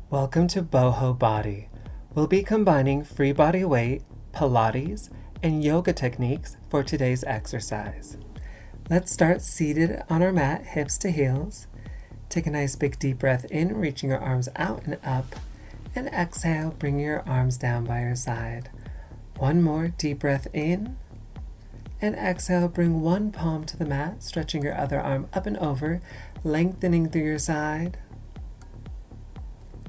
Welcome to BohoBody. We'll be combining free body weight, Pilates, and yoga techniques for today's exercise. Let's start seated on our mat, hips to heels. Take a nice big deep breath in, reaching your arms out and up. And exhale, bring your arms down by your side. One more deep breath in. And exhale, bring one palm to the mat, stretching your other arm up and over, lengthening through your side.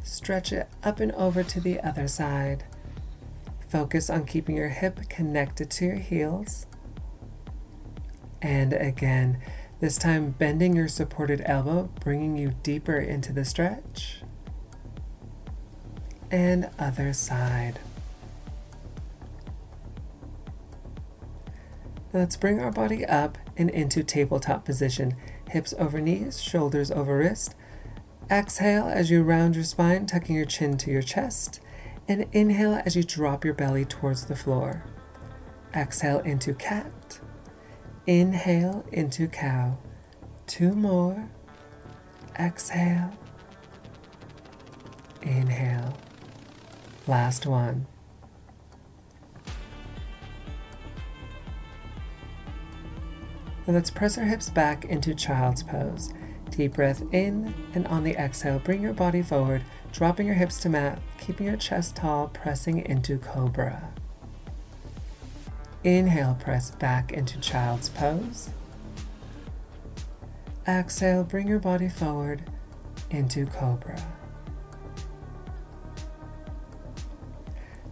Stretch it up and over to the other side. Focus on keeping your hip connected to your heels. And again, this time bending your supported elbow, bringing you deeper into the stretch. And other side. Now let's bring our body up and into tabletop position. Hips over knees, shoulders over wrist. Exhale as you round your spine, tucking your chin to your chest. And inhale as you drop your belly towards the floor. Exhale into cat. Inhale into cow. Two more. Exhale. Inhale. Last one. Now let's press our hips back into child's pose. Deep breath in, and on the exhale, bring your body forward, dropping your hips to mat, keeping your chest tall, pressing into cobra. Inhale, press back into child's pose. Exhale, bring your body forward into cobra.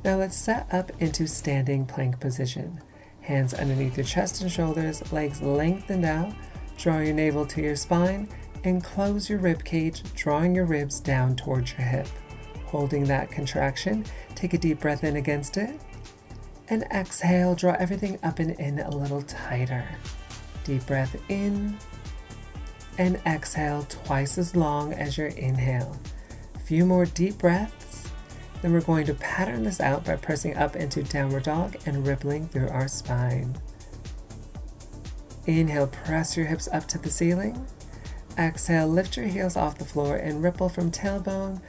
Now let's set up into standing plank position. Hands underneath your chest and shoulders, legs lengthened out. Draw your navel to your spine and close your rib cage, drawing your ribs down towards your hip. Holding that contraction, take a deep breath in against it. And exhale, draw everything up and in a little tighter. Deep breath in. And exhale twice as long as your inhale. A few more deep breaths. Then we're going to pattern this out by pressing up into downward dog and rippling through our spine. Inhale, press your hips up to the ceiling. Exhale, lift your heels off the floor and ripple from tailbone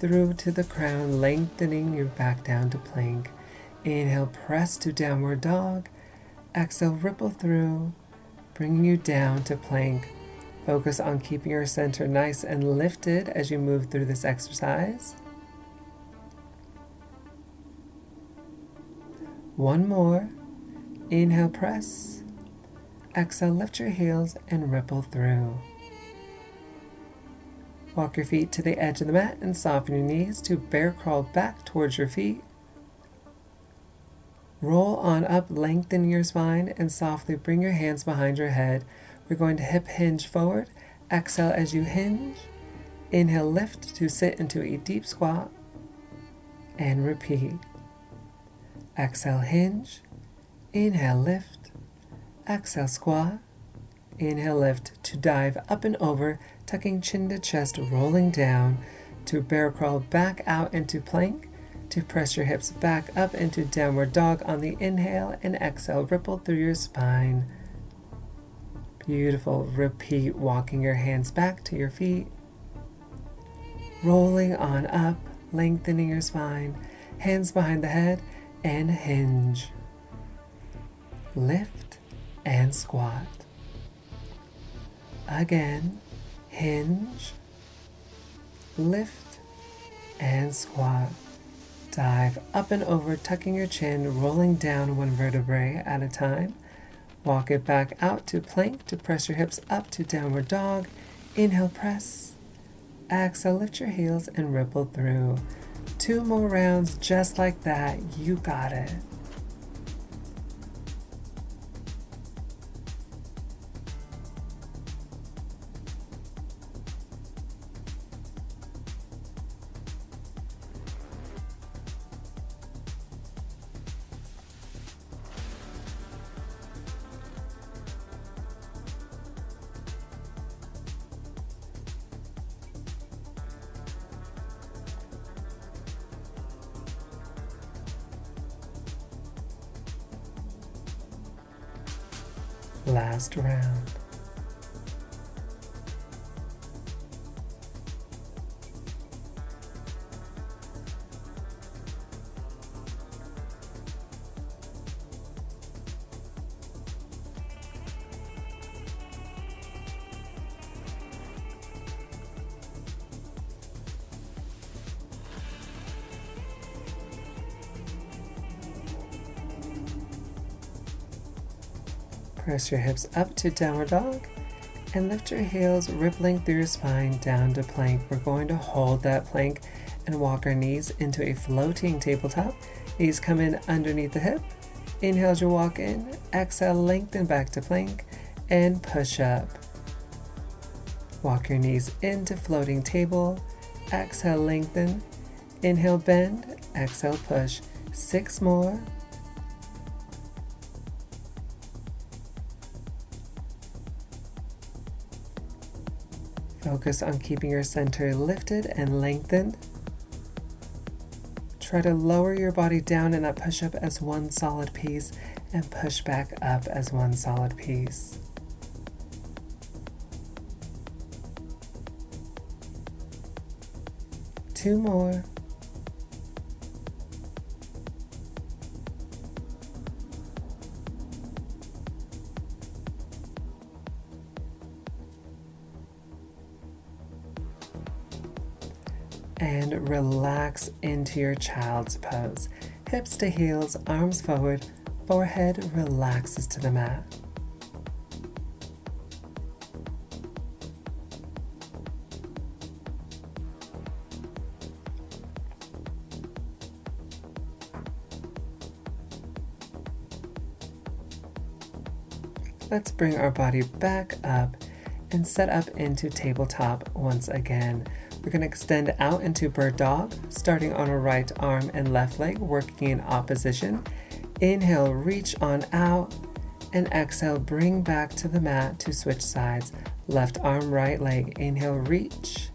through to the crown, lengthening your back down to plank. Inhale, press to downward dog. Exhale, ripple through, bringing you down to plank. Focus on keeping your center nice and lifted as you move through this exercise. One more. Inhale, press. Exhale, lift your heels and ripple through. Walk your feet to the edge of the mat and soften your knees to bear crawl back towards your feet. Roll on up, lengthen your spine, and softly bring your hands behind your head. We're going to hip hinge forward. Exhale as you hinge. Inhale, lift to sit into a deep squat. And repeat. Exhale, hinge. Inhale, lift. Exhale, squat. Inhale, lift to dive up and over, tucking chin to chest, rolling down to bear crawl back out into plank, to press your hips back up into downward dog on the inhale, and exhale, ripple through your spine. Beautiful. Repeat, walking your hands back to your feet, rolling on up, lengthening your spine, hands behind the head, and hinge. Lift and squat. Again, hinge, lift, and squat. Dive up and over, tucking your chin, rolling down one vertebrae at a time. Walk it back out to plank to press your hips up to downward dog. Inhale, press. Exhale, lift your heels and ripple through. Two more rounds just like that. You got it. Last round. Press your hips up to downward dog and lift your heels, rib length through your spine down to plank. We're going to hold that plank and walk our knees into a floating tabletop. Knees come in underneath the hip. Inhale as you walk in. Exhale, lengthen back to plank and push up. Walk your knees into floating table. Exhale, lengthen. Inhale, bend. Exhale, push. 6 more. Focus on keeping your center lifted and lengthened. Try to lower your body down in that push-up as one solid piece and push back up as one solid piece. Two more. And relax into your child's pose. Hips to heels, arms forward, forehead relaxes to the mat. Let's bring our body back up and set up into tabletop once again. We're going to extend out into bird dog, starting on our right arm and left leg, working in opposition. Inhale, reach on out, and exhale, bring back to the mat to switch sides. Left arm, right leg. Inhale, reach.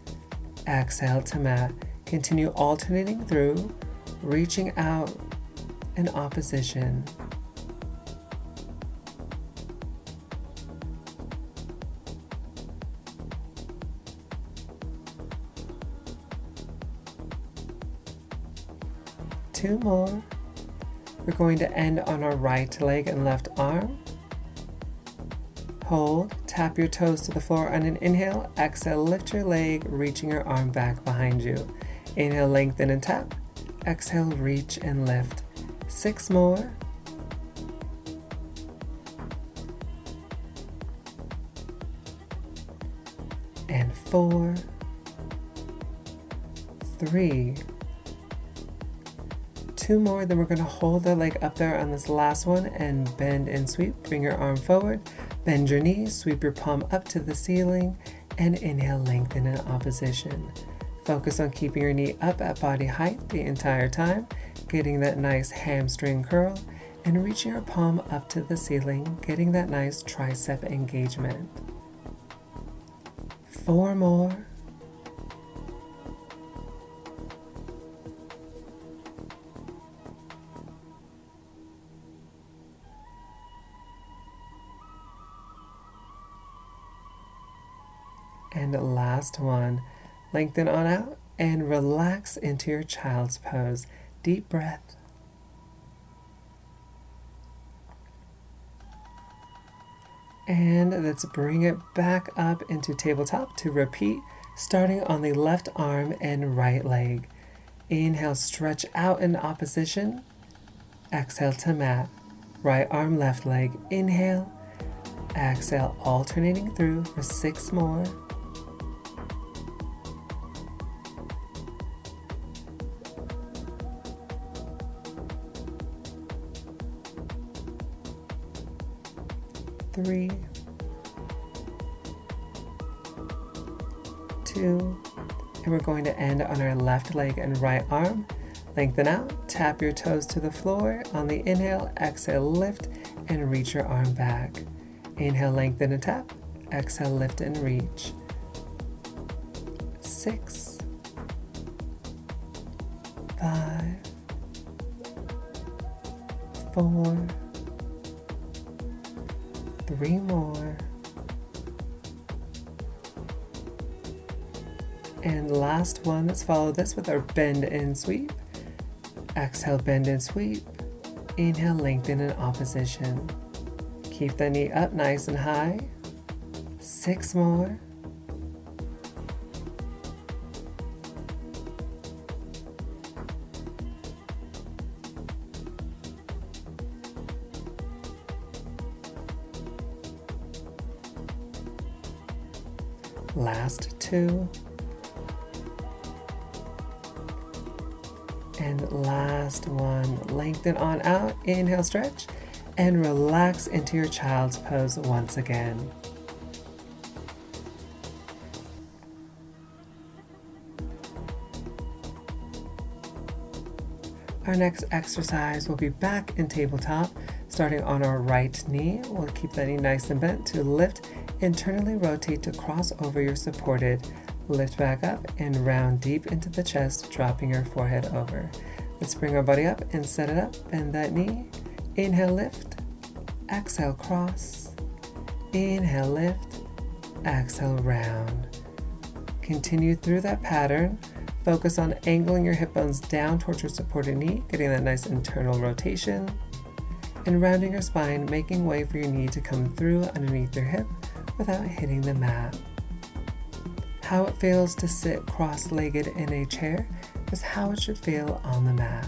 Exhale to mat. Continue alternating through, reaching out in opposition. Two more. We're going to end on our right leg and left arm. Hold, tap your toes to the floor on an inhale. Exhale, lift your leg, reaching your arm back behind you. Inhale, lengthen and tap. Exhale, reach and lift. 6 more. And 4, 3, 2 more, then we're going to hold the leg up there on this last one and bend and sweep. Bring your arm forward, bend your knees, sweep your palm up to the ceiling, and inhale, lengthen in opposition. Focus on keeping your knee up at body height the entire time, getting that nice hamstring curl, and reaching your palm up to the ceiling, getting that nice tricep engagement. 4 more. And the last one, lengthen on out and relax into your child's pose. Deep breath. And let's bring it back up into tabletop to repeat, starting on the left arm and right leg. Inhale, stretch out in opposition. Exhale to mat. Right arm, left leg. Inhale. Exhale, alternating through for 6 more. Three, 2, and we're going to end on our left leg and right arm. Lengthen out, tap your toes to the floor. On the inhale, exhale, lift and reach your arm back. Inhale, lengthen and tap. Exhale, lift and reach. 6, 5, 4, 3 more. And last one, let's follow this with our bend and sweep. Exhale, bend and sweep. Inhale, lengthen in opposition. Keep the knee up nice and high. 6 more. Last 2. And last 1. Lengthen on out. Inhale, stretch, and relax into your child's pose once again. Our next exercise will be back in tabletop, starting on our right knee. We'll keep that knee nice and bent to lift, internally rotate to cross over your supported. Lift back up and round deep into the chest, dropping your forehead over. Let's bring our body up and set it up. Bend that knee. Inhale, lift. Exhale, cross. Inhale, lift. Exhale, round. Continue through that pattern. Focus on angling your hip bones down towards your supported knee, getting that nice internal rotation, and rounding your spine, making way for your knee to come through underneath your hip without hitting the mat. How it feels to sit cross-legged in a chair is how it should feel on the mat.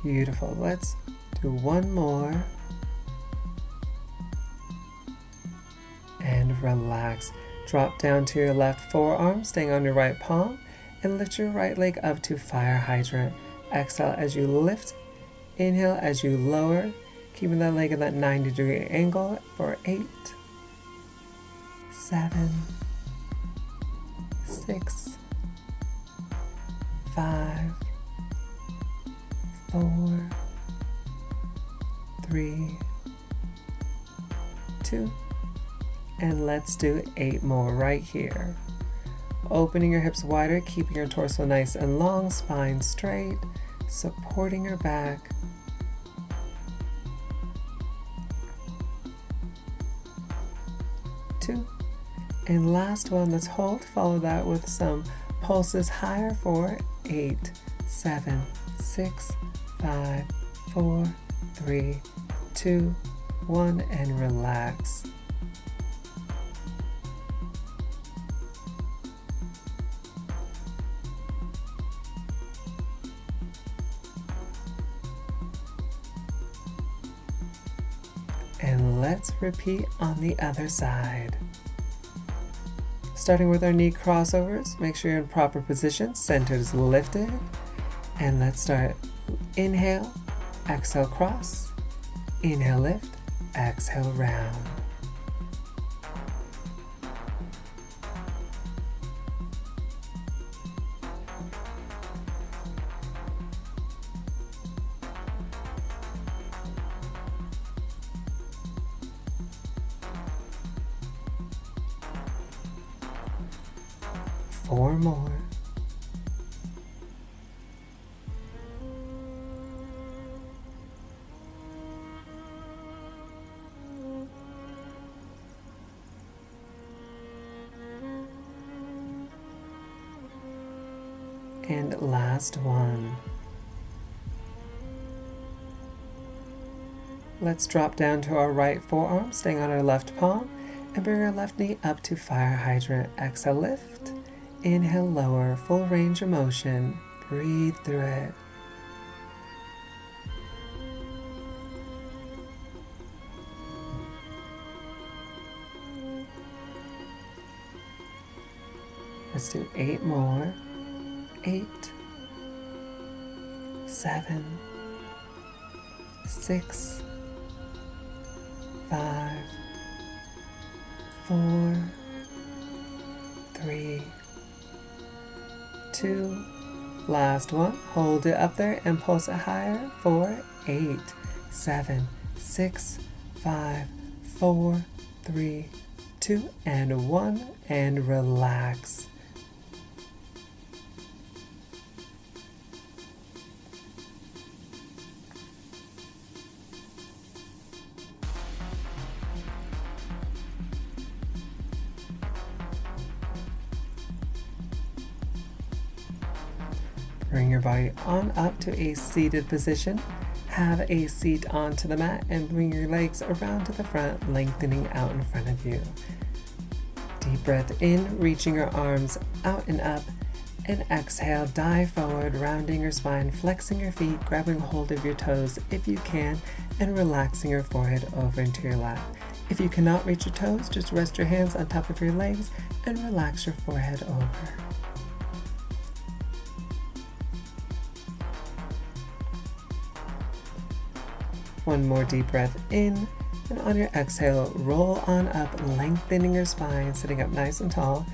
Beautiful. Let's do one more. And relax. Drop down to your left forearm, staying on your right palm, and lift your right leg up to fire hydrant. Exhale as you lift. Inhale as you lower, keeping that leg in that 90-degree angle for 8, 7, 6, 5, 4, 3, 2, and let's do 8 more right here. Opening your hips wider, keeping your torso nice and long, spine straight, supporting your back. 2, and last one, let's hold, follow that with some pulses higher for 8, 7, 6, 5, 4, 3, 2, 1, and relax. And let's repeat on the other side. Starting with our knee crossovers, make sure you're in proper position, center is lifted. And let's start. Inhale, exhale, cross. Inhale, lift, exhale, round. Four more. And last one. Let's drop down to our right forearm, staying on our left palm, and bring our left knee up to fire hydrant. Exhale, lift. Inhale, lower, full range of motion. Breathe through it. Let's do 8 more. 8, 7, 6, 5, 4, 3, 2, last one. Hold it up there and pulse it higher for 8, 7, 6, 5, 4, 3, 2, and 1, and relax. Bring your body on up to a seated position. Have a seat onto the mat and bring your legs around to the front, lengthening out in front of you. Deep breath in, reaching your arms out and up. And exhale, dive forward, rounding your spine, flexing your feet, grabbing a hold of your toes if you can, and relaxing your forehead over into your lap. If you cannot reach your toes, just rest your hands on top of your legs and relax your forehead over. One more deep breath in, and on your exhale, roll on up, lengthening your spine, sitting up nice and tall.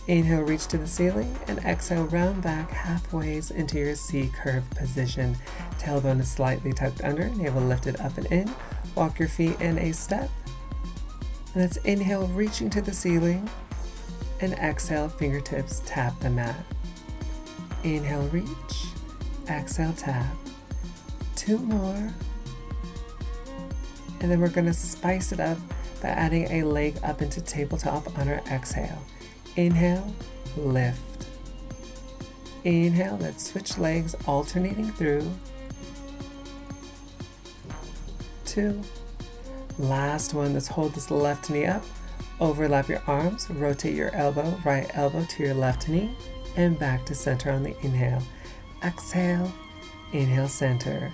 Inhale, reach to the ceiling, and exhale, round back halfway into your C-curve position. Tailbone is slightly tucked under, navel lifted up and in. Walk your feet in a step. And let's inhale, reaching to the ceiling, and exhale, fingertips tap the mat. Inhale, reach. Exhale, tap. 2 more. And then we're going to spice it up by adding a leg up into tabletop on our exhale. Inhale, lift. Inhale, let's switch legs, alternating through. 2. Last one, let's hold this left knee up. Overlap your arms, rotate your elbow, right elbow to your left knee, and back to center on the inhale. Exhale, inhale, center.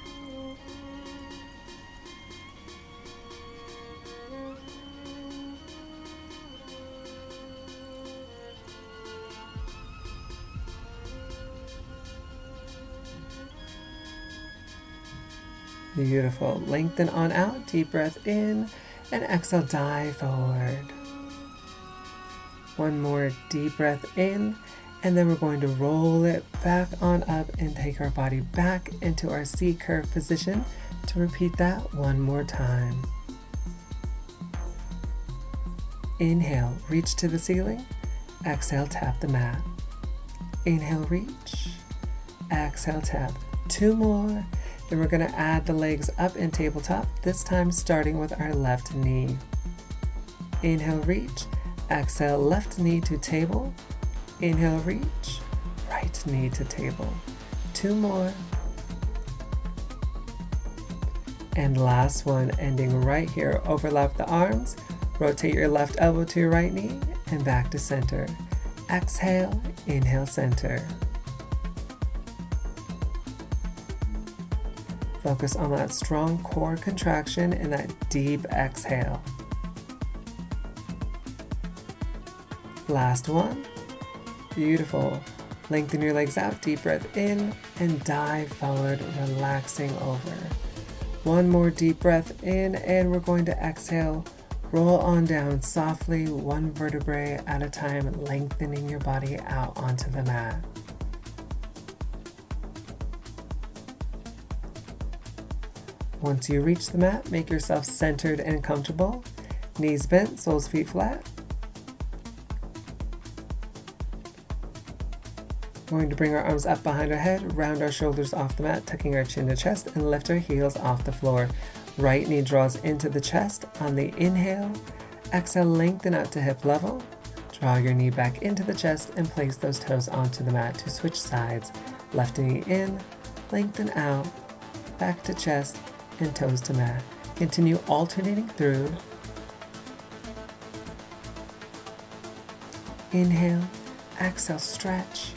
Beautiful. Lengthen on out, deep breath in, and exhale, dive forward. One more deep breath in, and then we're going to roll it back on up and take our body back into our C-curve position. To repeat that one more time. Inhale, reach to the ceiling. Exhale, tap the mat. Inhale, reach. Exhale, tap. 2 more. Then we're going to add the legs up in tabletop, this time starting with our left knee. Inhale, reach. Exhale, left knee to table. Inhale, reach. Right knee to table. 2 more. And last one, ending right here. Overlap the arms. Rotate your left elbow to your right knee and back to center. Exhale, inhale, center. Focus on that strong core contraction and that deep exhale. Last one. Beautiful. Lengthen your legs out, deep breath in, and dive forward, relaxing over. One more deep breath in, and we're going to exhale. Roll on down softly, one vertebrae at a time, lengthening your body out onto the mat. Once you reach the mat, make yourself centered and comfortable. Knees bent, soles feet flat. We're going to bring our arms up behind our head, round our shoulders off the mat, tucking our chin to chest, and lift our heels off the floor. Right knee draws into the chest on the inhale. Exhale, lengthen out to hip level. Draw your knee back into the chest and place those toes onto the mat to switch sides. Left knee in, lengthen out, back to chest, and toes to mat. Continue alternating through. Inhale, exhale, stretch.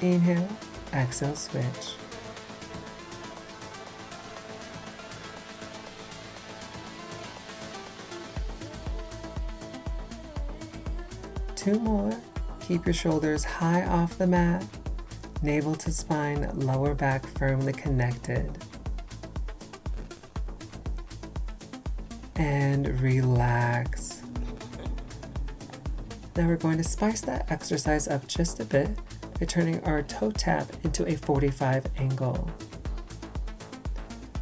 Inhale, exhale, switch. Two more. Keep your shoulders high off the mat. Navel to spine, lower back firmly connected. And relax. Now we're going to spice that exercise up just a bit by turning our toe tap into a 45 angle.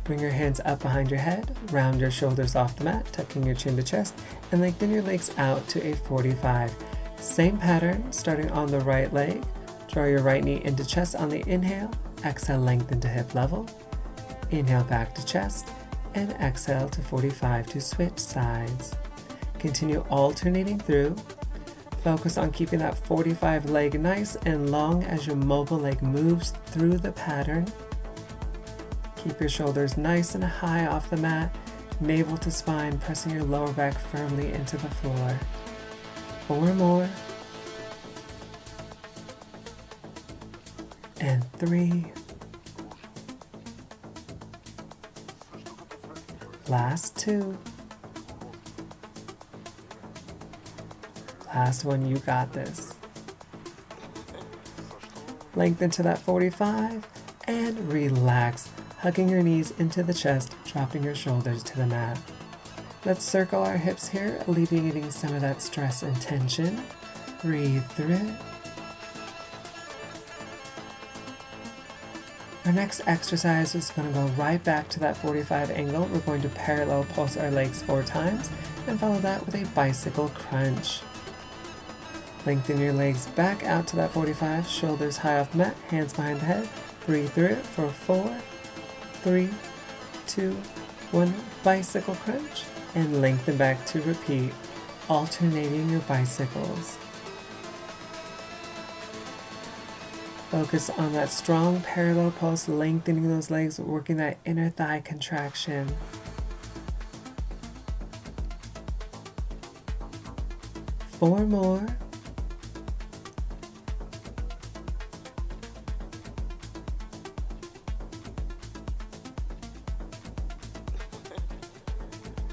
Bring your hands up behind your head, round your shoulders off the mat, tucking your chin to chest, and lengthen your legs out to a 45. Same pattern, starting on the right leg. Draw your right knee into chest on the inhale. Exhale, lengthen to hip level. Inhale, back to chest. And exhale to 45 to switch sides. Continue alternating through. Focus on keeping that 45 leg nice and long as your mobile leg moves through the pattern. Keep your shoulders nice and high off the mat, navel to spine, pressing your lower back firmly into the floor. 4 more. And 3. Last 2. Last one, you got this. Lengthen to that 45 and relax, hugging your knees into the chest, dropping your shoulders to the mat. Let's circle our hips here, alleviating some of that stress and tension. Breathe through it. Our next exercise is going to go right back to that 45 angle. We're going to parallel pulse our legs 4 times and follow that with a bicycle crunch. Lengthen your legs back out to that 45, shoulders high off the mat, hands behind the head. Breathe through it for 4, 3, 2, 1, bicycle crunch, and lengthen back to repeat, alternating your bicycles. Focus on that strong parallel pulse, lengthening those legs, working that inner thigh contraction. Four more.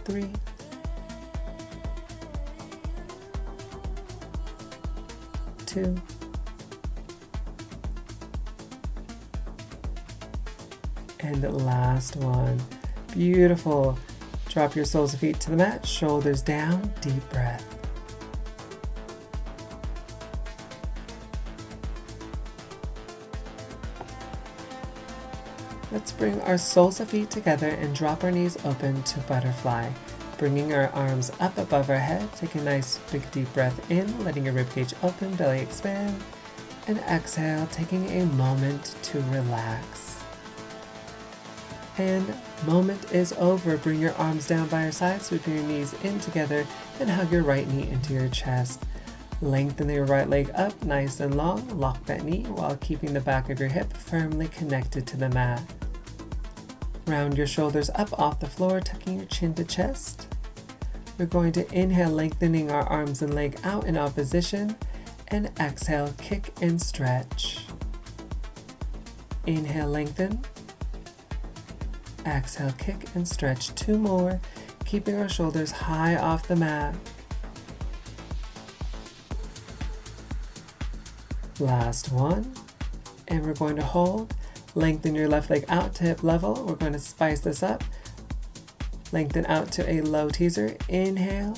Three. 2. And the last one. Beautiful. Drop your soles of feet to the mat, shoulders down, deep breath. Let's bring our soles of feet together and drop our knees open to butterfly. Bringing our arms up above our head, take a nice big deep breath in, letting your ribcage open, belly expand, and exhale, taking a moment to relax. And moment is over. Bring your arms down by your sides, sweeping your knees in together, and hug your right knee into your chest. Lengthen your right leg up nice and long, lock that knee while keeping the back of your hip firmly connected to the mat. Round your shoulders up off the floor, tucking your chin to chest. We're going to inhale, lengthening our arms and leg out in opposition, and exhale, kick and stretch. Inhale, lengthen. Exhale, kick and stretch. 2 more, keeping our shoulders high off the mat. Last one, and we're going to hold. Lengthen your left leg out to hip level. We're going to spice this up. Lengthen out to a low teaser. Inhale,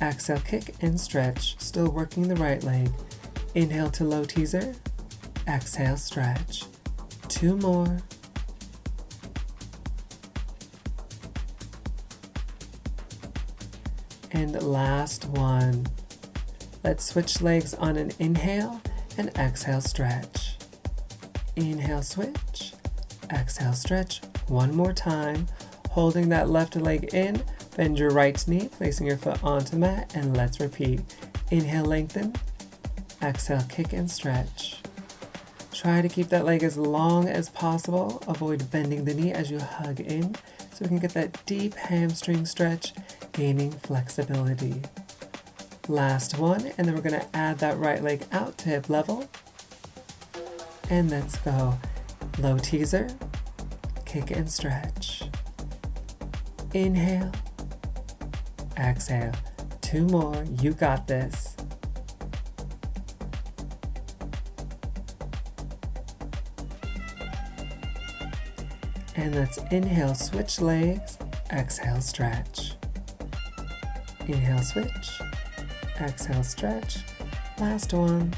exhale, kick and stretch. Still working the right leg. Inhale to low teaser. Exhale, stretch. 2 more. And last one. Let's switch legs on an inhale and exhale, stretch. Inhale, switch. Exhale, stretch. 1 more time. Holding that left leg in, bend your right knee, placing your foot onto the mat, and let's repeat. Inhale, lengthen. Exhale, kick and stretch. Try to keep that leg as long as possible. Avoid bending the knee as you hug in, so we can get that deep hamstring stretch, gaining flexibility. Last one, and then we're going to add that right leg out to hip level. And let's go. Low teaser, kick and stretch. Inhale, exhale. 2 more, you got this. And let's inhale, switch legs, exhale, stretch. Inhale, switch, exhale, stretch. Last one.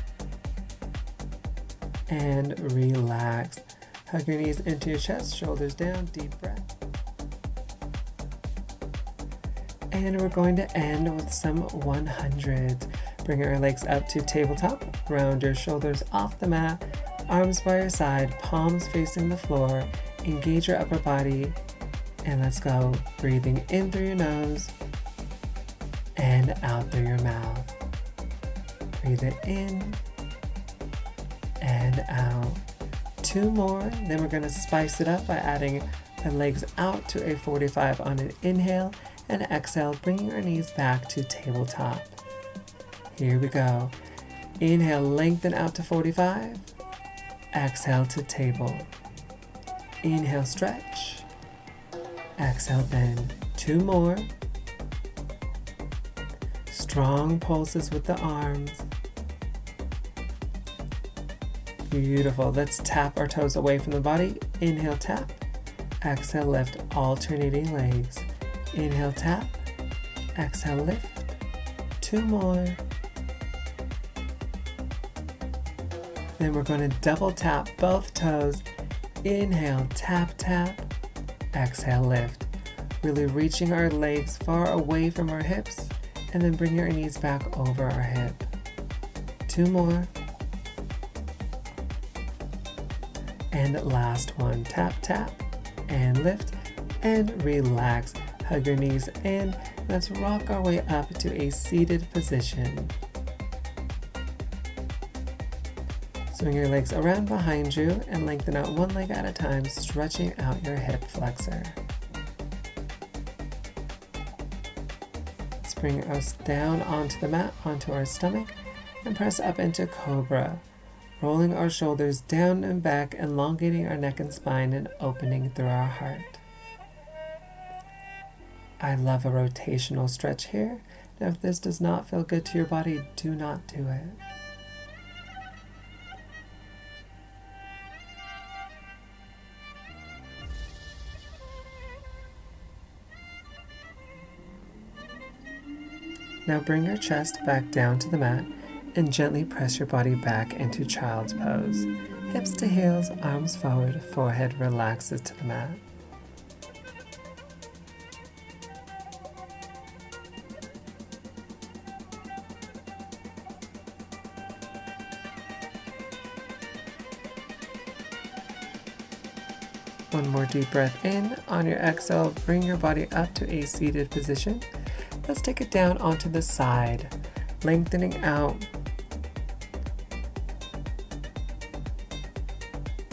And relax. Hug your knees into your chest, shoulders down, deep breath. And we're going to end with some 100s. Bring our legs up to tabletop, round your shoulders off the mat, arms by your side, palms facing the floor, engage your upper body, and let's go. Breathing in through your nose and out through your mouth. Breathe it in and out. 2 more, then we're going to spice it up by adding our legs out to a 45 on an inhale, and exhale, bringing our knees back to tabletop. Here we go. Inhale, lengthen out to 45. Exhale to table. Inhale, stretch. Exhale, bend. 2 more. Strong pulses with the arms. Beautiful. Let's tap our toes away from the body. Inhale, tap. Exhale, lift, alternating legs. Inhale, tap. Exhale, lift. 2 more. Then we're going to double tap both toes. Inhale, tap, tap. Exhale, lift. Really reaching our legs far away from our hips. And then bring your knees back over our hip. 2 more. And last one. Tap, tap. And lift. And relax. Hug your knees in. Let's rock our way up to a seated position. Swing your legs around behind you and lengthen out one leg at a time, stretching out your hip flexor. Let's bring us down onto the mat, onto our stomach, and press up into Cobra, rolling our shoulders down and back, elongating our neck and spine and opening through our heart. I love a rotational stretch here. Now, if this does not feel good to your body, do not do it. Now bring your chest back down to the mat and gently press your body back into child's pose. Hips to heels, arms forward, forehead relaxes to the mat. One more deep breath in. On your exhale, bring your body up to a seated position. Let's take it down onto the side, lengthening out.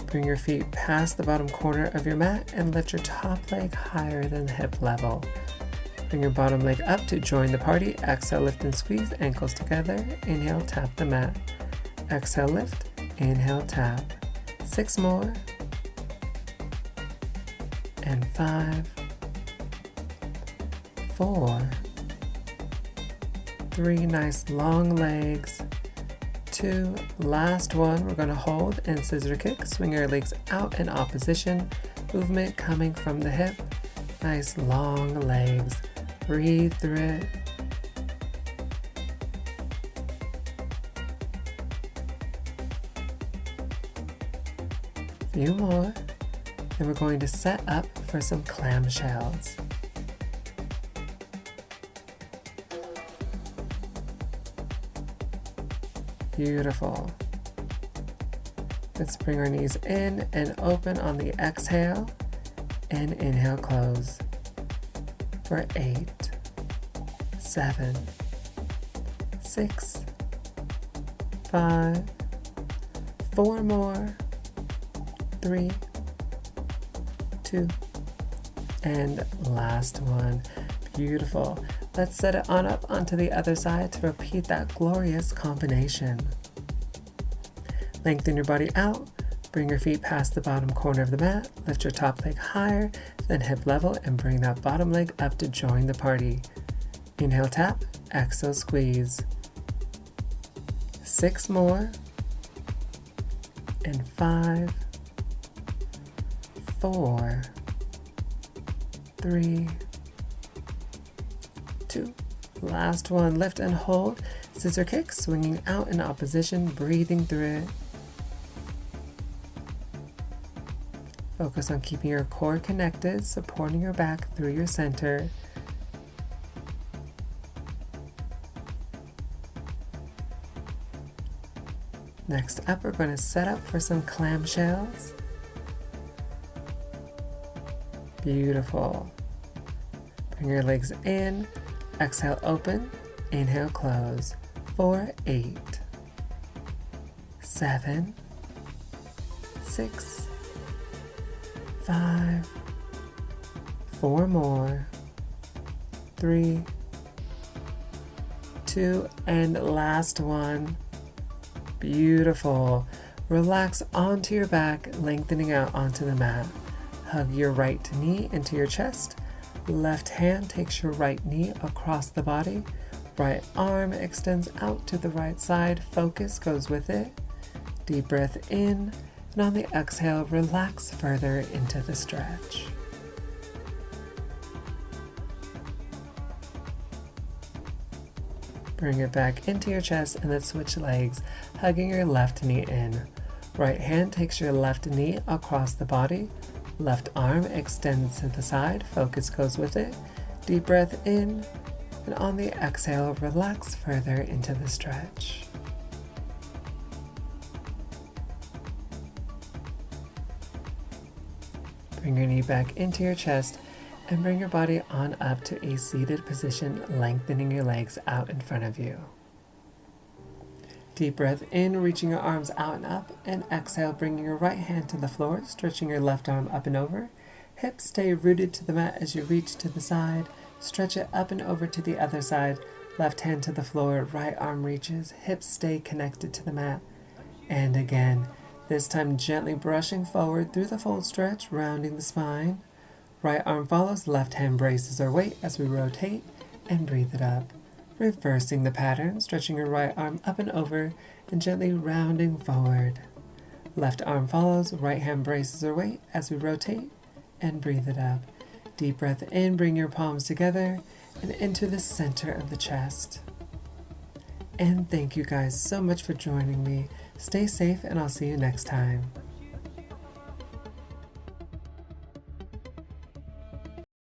Bring your feet past the bottom corner of your mat and lift your top leg higher than hip level. Bring your bottom leg up to join the party. Exhale, lift and squeeze, ankles together. Inhale, tap the mat. Exhale, lift. Inhale, tap. 6 more. And 5, 4, 3, nice long legs. 2, last one, we're going to hold and scissor kick. Swing your legs out in opposition. Movement coming from the hip. Nice long legs. Breathe through it. Few more. Then we're going to set up for some clamshells. Beautiful. Let's bring our knees in and open on the exhale and inhale, close for 8, 7, 6, 5, 4 more, 3, 2, and last one. Beautiful. Let's set it on up onto the other side to repeat that glorious combination. Lengthen your body out, bring your feet past the bottom corner of the mat, lift your top leg higher than hip level and bring that bottom leg up to join the party. Inhale, tap, exhale, squeeze. 6 more, and 5, 4, 3, 2. Last one, lift and hold. Scissor kick, swinging out in opposition, breathing through it. Focus on keeping your core connected, supporting your back through your center. Next up, we're going to set up for some clamshells. Beautiful. Bring your legs in. Exhale, open. Inhale, close. 4, 8, 7, 6, 5, 4 more, 3, 2, 2, and last one. Beautiful. Relax onto your back, lengthening out onto the mat. Hug your right knee into your chest. Left hand takes your right knee across the body. Right arm extends out to the right side. Focus goes with it. Deep breath in, and on the exhale, relax further into the stretch. Bring it back into your chest and then switch legs, hugging your left knee in. Right hand takes your left knee across the body. Left arm extends to the side. Focus goes with it. Deep breath in, and on the exhale, relax further into the stretch. Bring your knee back into your chest and bring your body on up to a seated position, lengthening your legs out in front of you. Deep breath in, reaching your arms out and up, and exhale, bringing your right hand to the floor, stretching your left arm up and over. Hips stay rooted to the mat as you reach to the side. Stretch it up and over to the other side. Left hand to the floor, right arm reaches, hips stay connected to the mat. And again, this time gently brushing forward through the fold stretch, rounding the spine. Right arm follows, left hand braces our weight as we rotate and breathe it up. Reversing the pattern, stretching your right arm up and over and gently rounding forward. Left arm follows, right hand braces our weight as we rotate and breathe it up. Deep breath in, bring your palms together and into the center of the chest. And thank you guys so much for joining me. Stay safe and I'll see you next time.